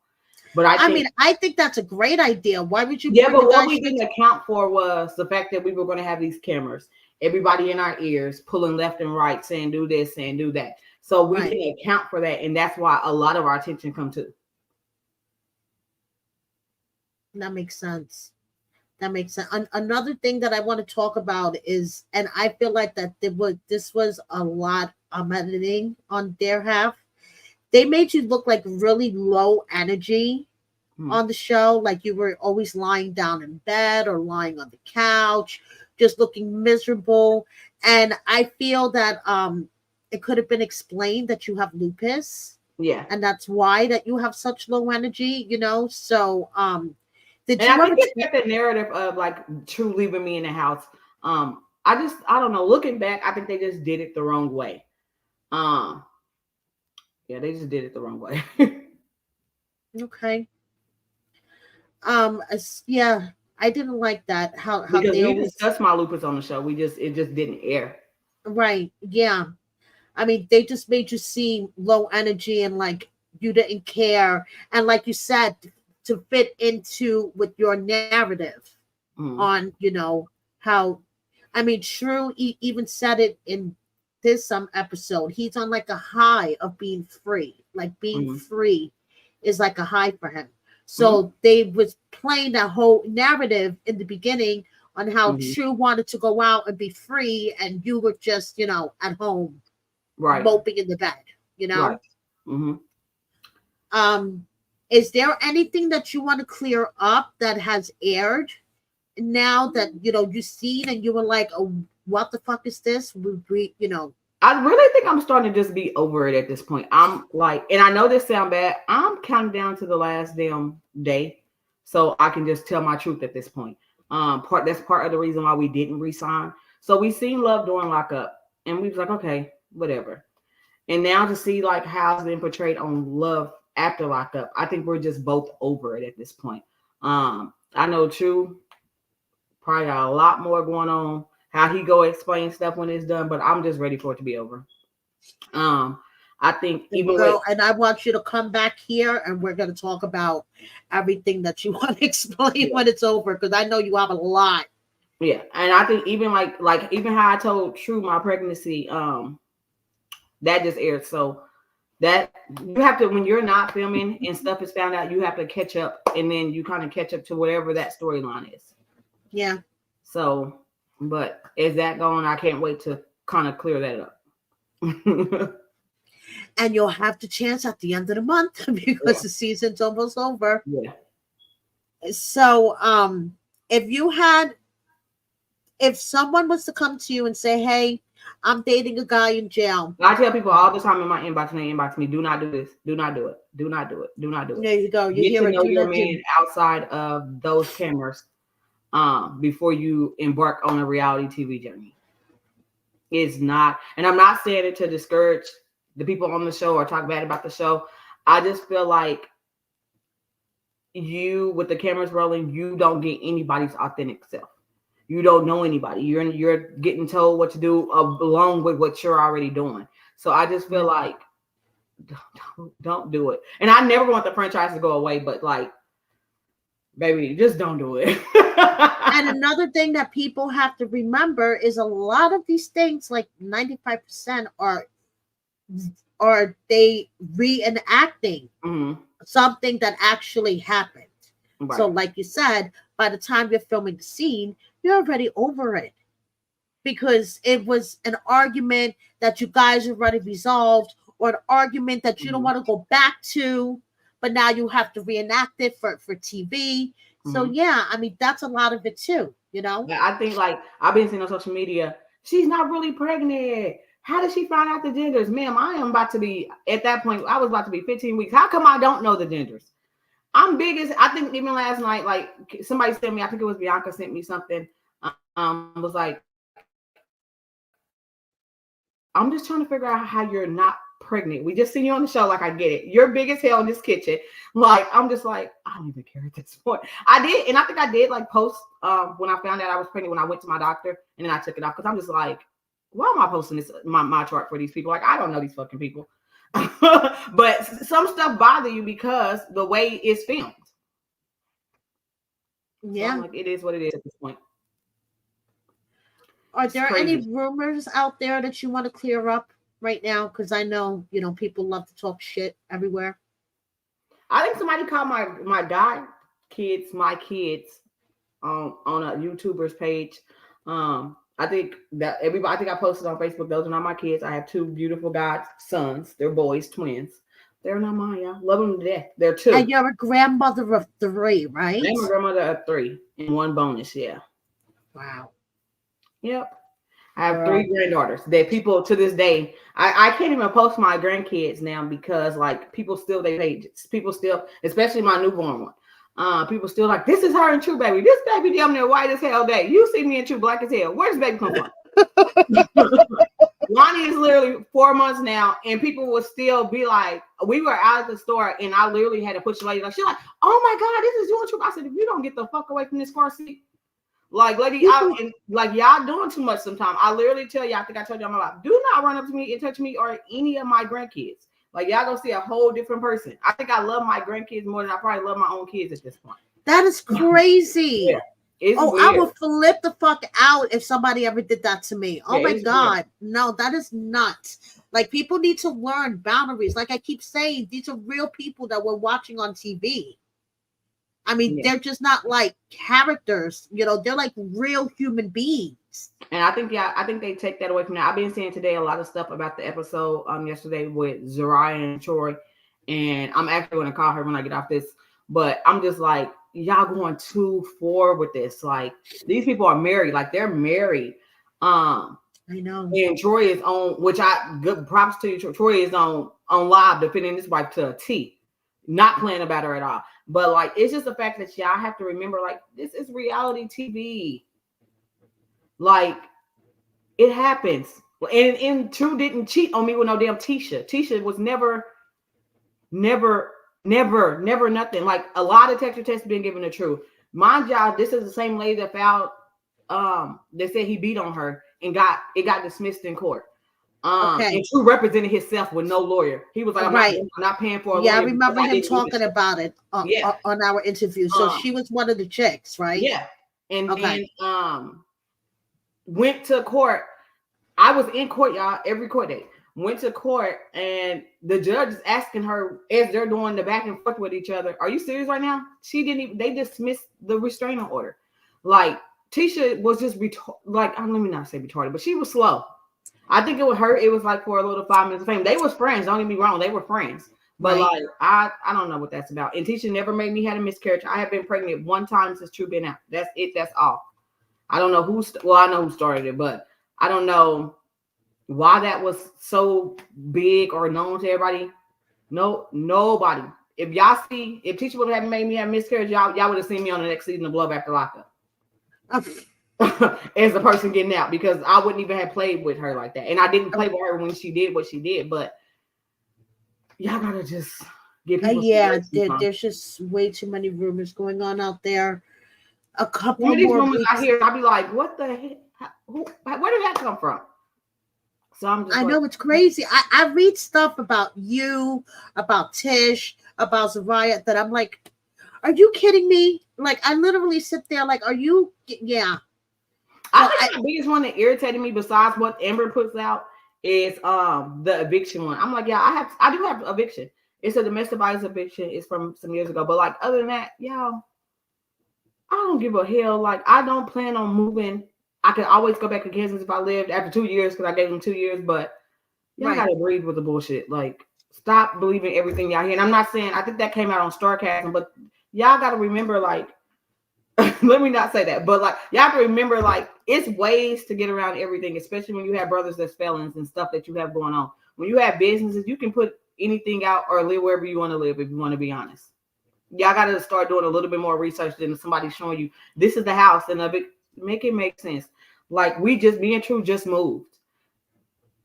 But I think that's a great idea. Why would you yeah, bring the but what guys? we didn't account for was the fact that we were going to have these cameras, everybody in our ears, pulling left and right, saying do this and do that. So we Right. didn't account for that, and that's why a lot of our attention come to. That makes sense. That makes sense. Another thing that I want to talk about is, and I feel like that this was a lot of editing on their half. They made you look like really low energy on the show, like you were always lying down in bed or lying on the couch, just looking miserable. And I feel that it could have been explained that you have lupus, Yeah, and that's why that you have such low energy. So did and you I ever? think it's the narrative of like True leaving me in the house. I don't know. Looking back, I think they just did it the wrong way. Um, yeah, they just did it the wrong way. Okay. Yeah, I didn't like that. How Because they we always. discussed my lupus on the show. It just didn't air. Right. Yeah. I mean, they just made you seem low energy and like you didn't care. And like you said, to fit into with your narrative on, how, I mean, True even said it in this some episode. He's on like a high of being free. Like being free is like a high for him. So they was playing that whole narrative in the beginning on how True wanted to go out and be free, and you were just, at home Right. moping in the bed, Right. Mm-hmm. Is there anything that you want to clear up that has aired now that you've seen and you were like, oh, what the fuck is this? I really think I'm starting to just be over it at this point. I'm like, and I know this sound bad, I'm counting down to the last damn day, so I can just tell my truth at this point. That's part of the reason why we didn't resign. So we seen Love during lockup, and we was like, okay, whatever. And now to see like how it's been portrayed on Love after lockup, I think we're just both over it at this point. I know True probably got a lot more going on. How he go explain stuff when it's done, but I'm just ready for it to be over. I think And even with girl, and I want you to come back here and we're going to talk about everything that you want to explain yeah, when it's over, because I know you have a lot. yeah, and I think even like even how I told True my pregnancy, that just aired. So that you have to, when you're not filming and stuff is found out, you have to catch up, and then you kind of catch up to whatever that storyline is. Yeah. So, but is that going? I can't wait to kind of clear that up. And you'll have the chance at the end of the month because Yeah, the season's almost over. yeah. So, if you had, if someone was to come to you and say, "Hey, I'm dating a guy in jail," I tell people all the time in my inbox, and they inbox me, do not do this, do not do it, do not do it, do not do it. there you go. You Get hear to it. know Do your not do. man outside of those cameras, before you embark on a reality TV journey. It's not, and I'm not saying it to discourage the people on the show or talk bad about the show. I just feel like you, with the cameras rolling, you don't get anybody's authentic self. You don't know anybody. You're getting told what to do along with what you're already doing. So I just feel like don't do it. And I never want the franchise to go away, but like, baby, just don't do it. And another thing that people have to remember is a lot of these things, like 95%, are they reenacting Mhm. something that actually happened. So, Right. like you said, by the time you're filming the scene, you're already over it because it was an argument that you guys already resolved, or an argument that you don't Mhm. want to go back to, but now you have to reenact it for TV. So, Mhm. yeah, I mean, that's a lot of it too, you know? But I think like I've been seeing on social media, she's not really pregnant. How did she find out the genders? Ma'am, I am about to be at that point. I was about to be 15 weeks. How come I don't know the genders? I'm big as I think even last night, like somebody sent me, I think it was Bianca sent me something. Was like, I'm just trying to figure out how you're not pregnant. We just seen you on the show, like I get it. You're big as hell in this kitchen. Like I'm just like, I don't even care at this point. I did, and I think I did like post when I found out I was pregnant when I went to my doctor, and then I took it off because I'm just like, why am I posting this my chart for these people? Like I don't know these fucking people. But some stuff bother you because the way it's filmed. So I'm Yeah. like, it is what it is at this point. Are It's there any crazy. rumors out there that you want to clear up right now? Because I know, people love to talk shit everywhere. I think somebody called my god kids my kids on a YouTuber's page. I think that everybody. I think I posted on Facebook. Those are not my kids. I have two beautiful god sons. They're boys, twins. They're not mine. Y'all love them to death. They're And two. you're a grandmother of three, And my right? grandmother of three and one bonus. Yeah. Wow. Yep. I have three Girl. granddaughters that people to this day, I can't even post my grandkids now because like people still they pages. People still, especially my newborn one. People still like, this is her and True baby. This baby damn near white as hell day. You see me and True black as hell. Where does baby come from? Lonnie is literally 4 months now, and people will still be like, we were out at the store, and I literally had to push the lady. Like, she's like, oh my God, this is you and True. I said, if you don't get the fuck away from this car seat, like, lady, out and like y'all doing too much sometimes. I literally tell you, I think I told you on my life, do not run up to me and touch me or any of my grandkids. Like y'all gonna see a whole different person. I think I love my grandkids more than I probably love my own kids at this point. That is Yeah, crazy. it's Oh, I weird. would flip the fuck out if somebody ever did that to me. Oh Yeah, my it's weird. God. No, that is nuts. Like, people need to learn boundaries. Like I keep saying, these are real people that we're watching on TV. I mean, Yeah. they're just not like characters, they're like real human beings. And I think I think they take that away from that. I've been seeing today a lot of stuff about the episode yesterday with Zaria and Troy, and I'm actually going to call her when I get off this. But I'm just like, y'all going too forward with this. Like these people are married, like they're married. I know. And Troy is on, which I good props to you. Troy is on live defending his wife to a T, not playing about her at all. But like, it's just the fact that y'all have to remember, like, this is reality TV. Like, it happens. And True didn't cheat on me with no damn Tisha. Tisha was never nothing. Like a lot of texture tests been given to True. Mind y'all, this is the same lady that found that said he beat on her and got dismissed in court. Okay. And True represented himself with no lawyer. He was like, Right. I'm not paying for a Yeah, I lawyer because remember I him didn't do talking this. about it Yeah. on our interview. So Um, she was one of the chicks, right? yeah. And Okay. then went to court. I was in court, y'all, every court date. Went to court, and the judge is asking her as they're doing the back and forth with each other, are you serious right now? She didn't even, they dismissed the restraining order. Like, Tisha was just let me not say retarded, but she was slow. I think it was her. It was like for a little 5 minutes of fame. They was friends. Don't get me wrong. They were friends. But Right. like, I don't know what that's about. And Tisha never made me had a miscarriage. I have been pregnant one time since True been out. That's it. That's all. I don't know I know who started it, but I don't know why that was so big or known to everybody. No, nobody. If Tisha would have made me have miscarriage, y'all would have seen me on the next season of Love After Lockup. As a person getting out, because I wouldn't even have played with her like that. And I didn't play with her when she did what she did, but y'all gotta just give people there's just way too many rumors going on out there. A couple Some of these more rumors weeks. I hear, I'll be like, what the heck? Where did that come from? So I'm just know it's crazy. I read stuff about you, about Tish, about Zaria that I'm like, are you kidding me? Like, I literally sit there like, are you? Yeah. I think the biggest one that irritated me, besides what Amber puts out, is the eviction one. I'm like, yeah, I do have eviction. It's a domestic violence eviction. It's from some years ago. But like, other than that, y'all, I don't give a hell. Like, I don't plan on moving. I could always go back to Kansas if I lived after 2 years, because I gave them 2 years. But y'all gotta breathe with the bullshit. Like, stop believing everything y'all hear. And I'm not saying, I think that came out on Starcasting, but y'all gotta remember, like, let me not say that, but like, y'all have to remember, like, it's ways to get around everything, especially when you have brothers that's felons and stuff that you have going on. When you have businesses, you can put anything out or live wherever you want to live, if you want to be honest. Y'all got to start doing a little bit more research than somebody showing you this is the house, and make it make sense. Like, me and True just moved.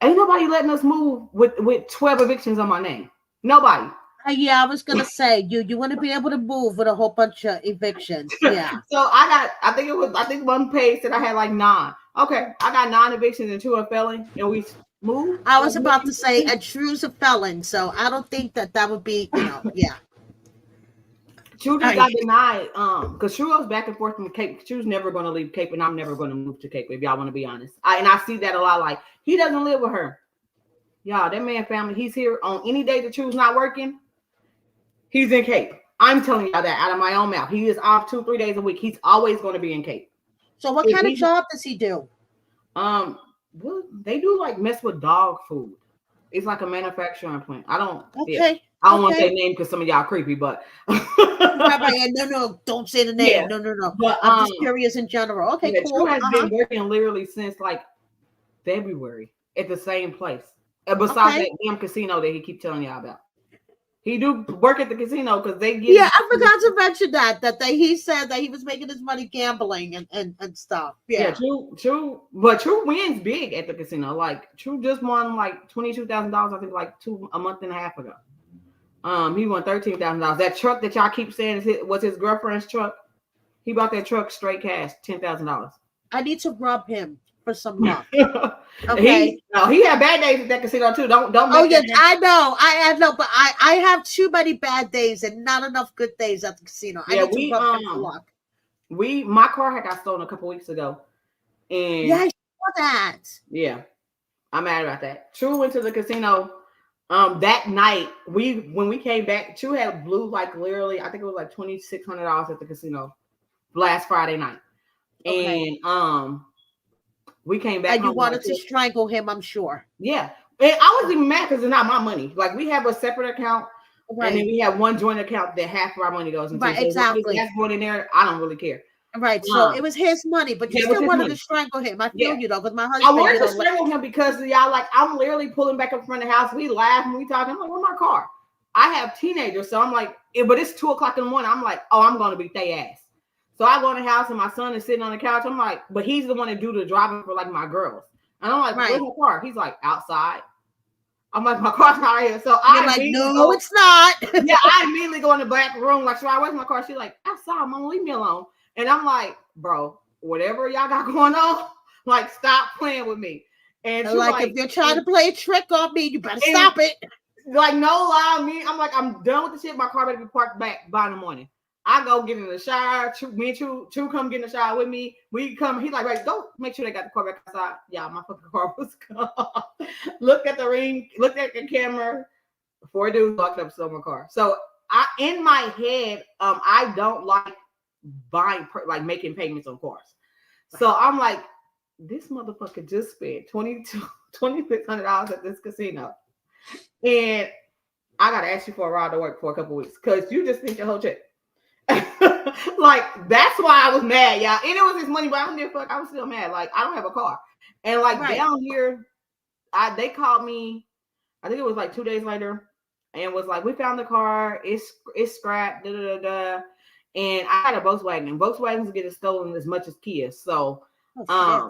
Ain't nobody letting us move with 12 evictions on my name. Nobody. Yeah, I was gonna say you want to be able to move with a whole bunch of evictions. Yeah. So I think one page said I had like 9. Okay, I got 9 evictions and 2 are felon, and we moved. I was about to say, and True's a felon, so I don't think that would be, yeah. True just got denied, because True goes back and forth from Cape. True's never going to leave Cape, and I'm never going to move to Cape, if y'all want to be honest. I see that a lot. Like, he doesn't live with her. Y'all, that man family, he's here on any day that True's not working. He's in Cape. I'm telling y'all that out of my own mouth. He is off 2-3 days a week. He's always going to be in Cape. So what kind of job does he do? Well, they do like mess with dog food. It's like a manufacturing plant. I don't want that name because some of y'all creepy, but no, don't say the name. Yeah. No. But I'm just curious in general. Okay, cool. True has been working literally since like February at the same place. Besides that damn casino that he keep telling y'all about. He do work at the casino because they get. Yeah, I forgot to mention that he said that he was making his money gambling and stuff. Yeah, True, but True wins big at the casino. Like, True just won like $22,000, I think, like a month and a half ago. He won $13,000. That truck that y'all keep saying was his girlfriend's truck. He bought that truck straight cash, $10,000. I need to rub him for some luck. Okay. He had bad days at that casino too. Don't. Oh yes, I know, but I have too many bad days and not enough good days at the casino. I need to rub him for luck. My car had got stolen a couple weeks ago, and I saw that. Yeah, I'm mad about that. True went to the casino. That night when we came back, True had blew like literally, I think it was like $2,600 at the casino last Friday night, and we came back. And you wanted to strangle him, I'm sure. Yeah. And I wasn't even mad because it's not my money. Like, we have a separate account, and then we have one joint account that half of our money goes into. Right, so exactly. That's going in there. I don't really care. Right. So it was his money, but you still wanted to strangle him. I feel you though, because my husband. I wanted to strangle him because y'all, like, I'm literally pulling back up in front of the house. We laugh and we talk. I'm like, where's my car? I have teenagers, so I'm like, but it's 2:00 in the morning. I'm like, oh, I'm going to beat their ass. So I go in the house and my son is sitting on the couch. I'm like, but he's the one that do the driving for like my girls. And I'm like, where's my car? He's like, outside. I'm like, my car's not here. So it's not. Yeah, I immediately go in the back room. Like, where's my car? She's like, outside, Mom, leave me alone. And I'm like, bro, whatever y'all got going on, like, stop playing with me. And she Like, if you're trying to play a trick on me, you better stop it. Like, no lie, I'm like, I'm done with the shit. My car better be parked back by the morning. I go get in the shower. Me and True come get in the shower with me. We come. He's like, right, go make sure they got the car back outside. Yeah, my fucking car was gone. Look at the ring. Look at the camera. 4 dudes walked up, stole my car. So in my head, I don't like buying, like making payments on cars. So I'm like, this motherfucker just spent $2,600 at this casino, and I gotta ask you for a ride to work for a couple weeks because you just spent your whole check. Like, that's why I was mad, y'all. And it was his money, but I don't give a fuck. I was still mad. Like, I don't have a car. And like down here, they called me, I think it was like 2 days later, and was like, we found the car, it's scrapped, And I had a Volkswagen. Volkswagens get stolen as much as Kia. So I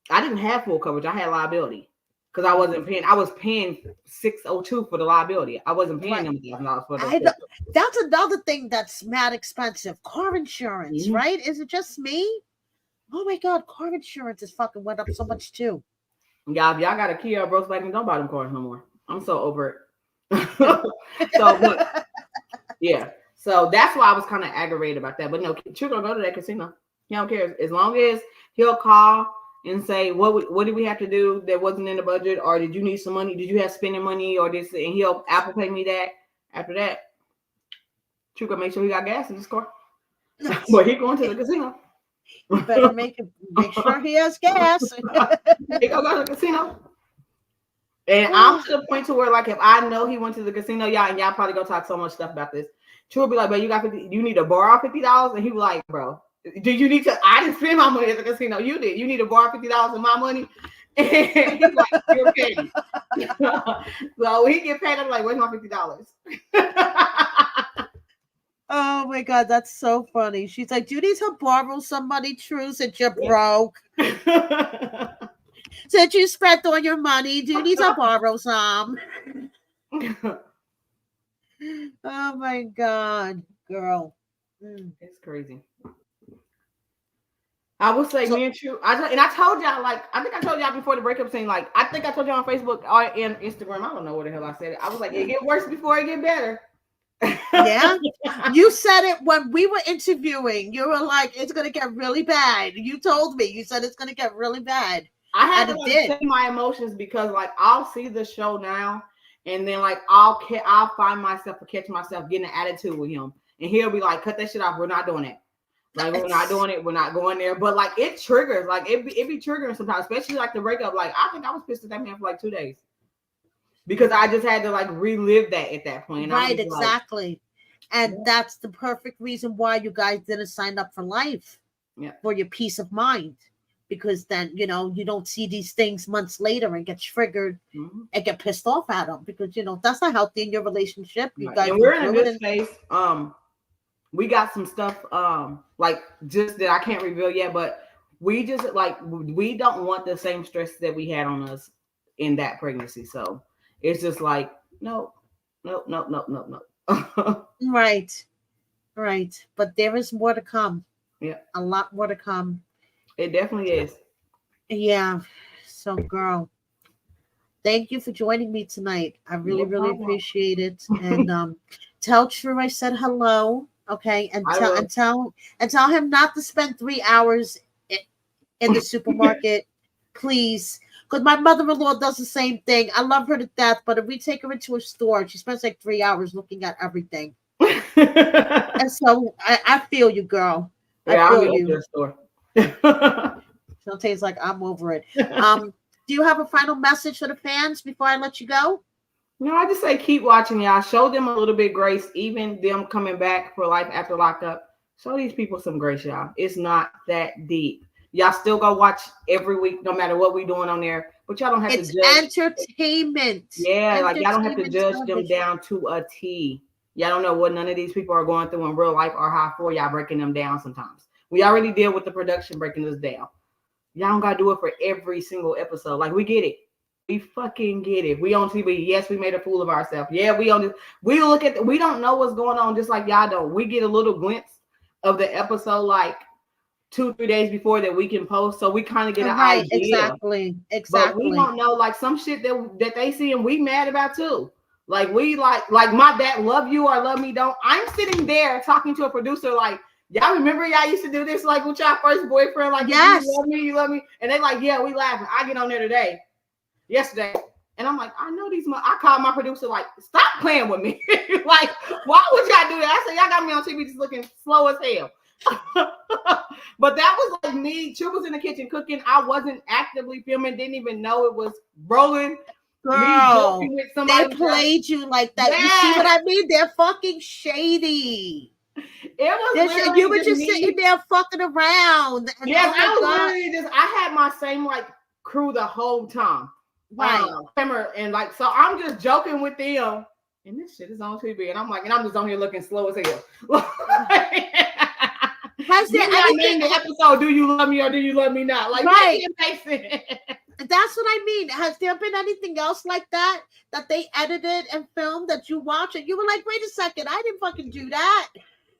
didn't have full coverage. I had liability. Because I wasn't paying. I was paying $602 for the liability. I wasn't paying them $1,000 for the. That's another thing that's mad expensive. Car insurance, right? Is it just me? Oh my god, car insurance is fucking went up so much too. Yeah, if y'all got a Kia or Volkswagen, don't buy them cars no more. I'm so over it. But, yeah. So that's why I was kind of aggravated about that. But no, True gonna go to that casino. He don't care as long as he'll call and say, what did we have to do that wasn't in the budget, or did you need some money? Did you have spending money, or this? And he'll Apple Pay me that. After that, True gonna make sure he got gas in his car. But he going to the casino. You better make sure he has gas. He go to the casino. And I'm to the point to where, like, if I know he went to the casino, y'all probably gonna talk so much stuff about this. True will be like, but you need to borrow $50, and he was like, bro. Do you need to? I didn't spend my money at the casino. You did. You need to borrow $50 of my money. And he's like, you're petty. So he get paid. I'm like, where's my $50? Oh my god, that's so funny. She's like, do you need to borrow some money, True? Since you're broke. Since you spent all your money, do you need to borrow some? Oh my god, girl. It's crazy. I would say me and True. I told y'all, like, I think I told y'all before the breakup scene, like, I think I told y'all on Facebook or in Instagram. I don't know where the hell I said it. I was like, it get worse before it get better. Yeah. You said it when we were interviewing. You were like, it's gonna get really bad. You told me. You said it's gonna get really bad. I had to say my emotions because, like, I'll see the show now, and then, like, I'll find myself or catch myself getting an attitude with him, and he'll be like, cut that shit off. We're not doing that. Like, we're not doing it. We're not going there. But, like, it triggers. Like, it be triggering sometimes, especially, like, the breakup. Like, I think I was pissed at that man for, like, 2 days. Because I just had to, like, relive that at that point. Right, exactly. Like, and that's the perfect reason why you guys didn't sign up for life. Yeah. For your peace of mind. Because then, you know, you don't see these things months later and get triggered and get pissed off at them. Because, you know, that's not healthy in your relationship. You guys, and we're in a good space. We got some stuff like just that I can't reveal yet, but we just like we don't want the same stress that we had on us in that pregnancy. So it's just like no. Right. But there is more to come. Yeah, a lot more to come. It definitely is. Yeah. So, girl, thank you for joining me tonight. I really appreciate it. And tell True I said hello. Okay, and tell him not to spend 3 hours in the supermarket, please. Because my mother-in-law does the same thing. I love her to death, but if we take her into a store, she spends like 3 hours looking at everything. And so I feel you, girl. Yeah, I feel you. Store. Shantae's like, I'm over it. Do you have a final message for the fans before I let you go? No, I just say keep watching, y'all. Show them a little bit grace, even them coming back for life after lockup. Show these people some grace, y'all. It's not that deep. Y'all still go watch every week, no matter what we doing on there. But y'all don't have to judge. It's entertainment. Yeah, like y'all don't have to judge them down to a T. Y'all don't know what none of these people are going through in real life or how for y'all breaking them down sometimes. We already deal with the production breaking us down. Y'all don't gotta do it for every single episode. Like, we get it. We fucking get it. We on TV. Yes, we made a fool of ourselves. Yeah, we look at we don't know what's going on just like y'all don't. We get a little glimpse of the episode, like 2-3 days before that we can post, so we kind of get an Right, idea. But we exactly. don't know, like some shit that they see and we mad about too. Like we like my dad love you or love me don't. I'm sitting there talking to a producer like, y'all remember y'all used to do this like with y'all first boyfriend, like if Yes. you love me, and they like, yeah, we laughing. I get on there yesterday, and I'm like, I know these. I called my producer like, stop playing with me. Like, why would y'all do that? I said, y'all got me on TV just looking slow as hell. But that was like me. True was in the kitchen cooking. I wasn't actively filming, didn't even know it was rolling. Me Girl, joking with they somebody. played you like that. You see what Yeah, I mean? They're fucking shady. it was You literally were just just sitting me. there fucking around. And Yes, oh my I was God. literally just. I had my same like crew the whole time. Right. Camera and like, so I'm just joking with them, and this shit is on TV, and I'm like, and I'm just on here looking slow as hell. Has there Maybe I anything? named the episode "Do You Love Me or Do You Love Me Not?" Like, Right. make sense. That's what I mean. Has there been anything else like that they edited and filmed that you watch and you were like, wait a second, I didn't fucking do that.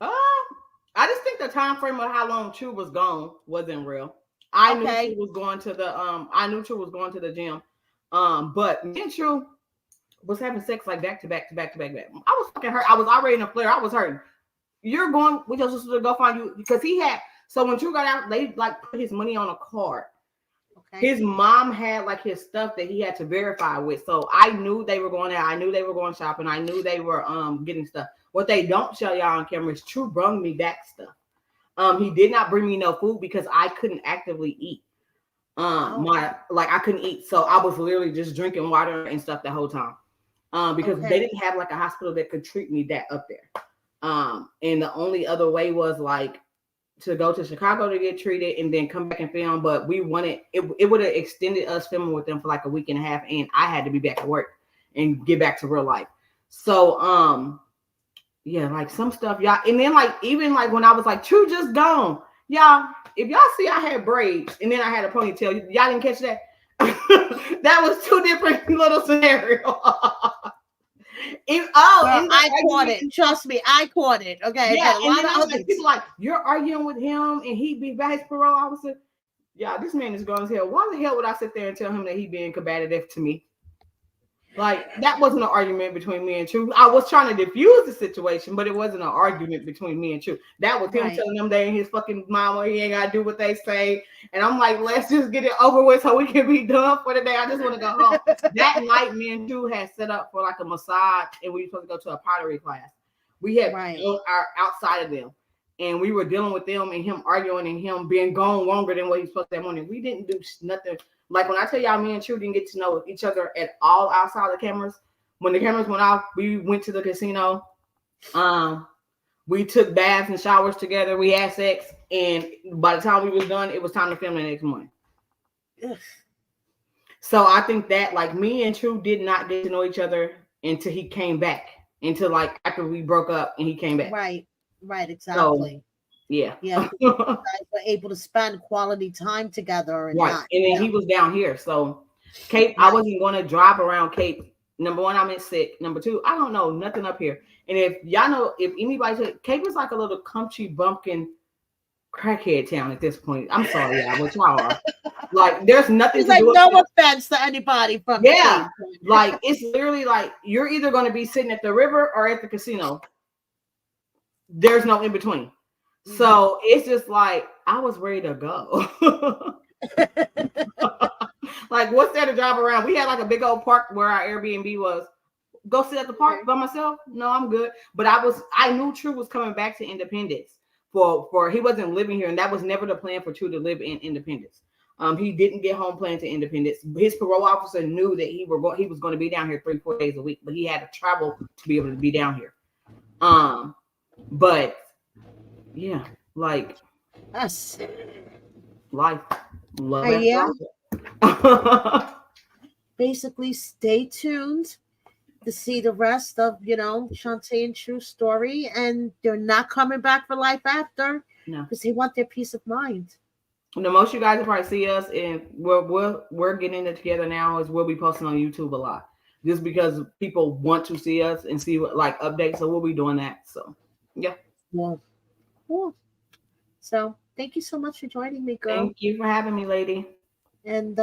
I just think the time frame of how long True was gone wasn't real. I knew Okay. True was going to the I knew True was going to the gym. But me and True was having sex like back to back to back to back to back. I was fucking hurt. I was already in a flare. I was hurting. You're going with your sister to go find you because he had. So when True got out, they like put his money on a card. Okay. His mom had like his stuff that he had to verify with. So I knew they were going out. I knew they were going shopping. I knew they were getting stuff. What they don't show y'all on camera is True brung me back stuff. He did not bring me no food because I couldn't actively eat. I couldn't eat. So I was literally just drinking water and stuff the whole time. Because they didn't have like a hospital that could treat me that up there. And the only other way was like to go to Chicago to get treated and then come back and film. But we wanted it would have extended us filming with them for like a week and a half, and I had to be back at work and get back to real life. So yeah, like some stuff, y'all. And then like even like when I was like True just gone, y'all. If y'all see, I had braids and then I had a ponytail. Y'all didn't catch that. That was two different little scenarios. I caught it. Trust me, I caught it. Okay. Yeah, But a and lot then of I was others. like, people like, you're arguing with him and he be by his parole officer. Yeah, this man is grown as hell. Why the hell would I sit there and tell him that he being combative to me? Like, that wasn't an argument between me and True. I was trying to diffuse the situation, but it wasn't an argument between me and True. That was him telling them they ain't his fucking mama. He ain't got to do what they say. And I'm like, let's just get it over with so we can be done for the day. I just want to go home. That night, me and True had set up for like a massage, and we were supposed to go to a pottery class. We had our outside of them. And we were dealing with them and him arguing and him being gone longer than what he was supposed to that morning. We didn't do nothing. Like when I tell y'all, me and True didn't get to know each other at all outside the cameras. When the cameras went off, we went to the casino. We took baths and showers together. We had sex, and by the time we was done, it was time to film the next morning. Ugh. So I think that like me and True did not get to know each other until he came back. Until like after we broke up and he came back. Right, exactly. So, yeah. You guys were able to spend quality time together. And then he was down here. So Cape, I wasn't going to drive around Cape. Number one, I'm in sick. Number two, I don't know nothing up here. And if y'all know, if anybody, Cape is like a little country bumpkin crackhead town at this point. I'm sorry, y'all, but y'all are. Like, there's nothing to do. No offense to anybody from Cape. Like it's literally like you're either going to be sitting at the river or at the casino. There's no in between. Mm-hmm. So it's just like I was ready to go. Like, what's there to drive around? We had like a big old park where our Airbnb was. Go sit at the park by myself? No, I'm good. But I knew True was coming back to Independence for he wasn't living here, and that was never the plan for True to live in Independence. He didn't get home plan to Independence. His parole officer knew that he was going to be down here 3-4 days a week, but he had to travel to be able to be down here. But yeah, like us, life, love. Yeah. Basically, stay tuned to see the rest of Shante and True story, and they're not coming back for life after. No, because they want their peace of mind. The most you guys will probably see us, and we're getting it together now, is we'll be posting on YouTube a lot, just because people want to see us and see what like updates. So we'll be doing that. So yeah. Cool. So Thank you so much for joining me, girl. Thank you for having me, lady. And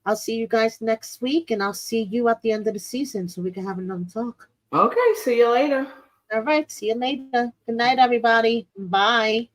I'll see you guys next week, and I'll see you at the end of the season so we can have another talk. Okay, see you later. All right, see you later. Good night, everybody. Bye.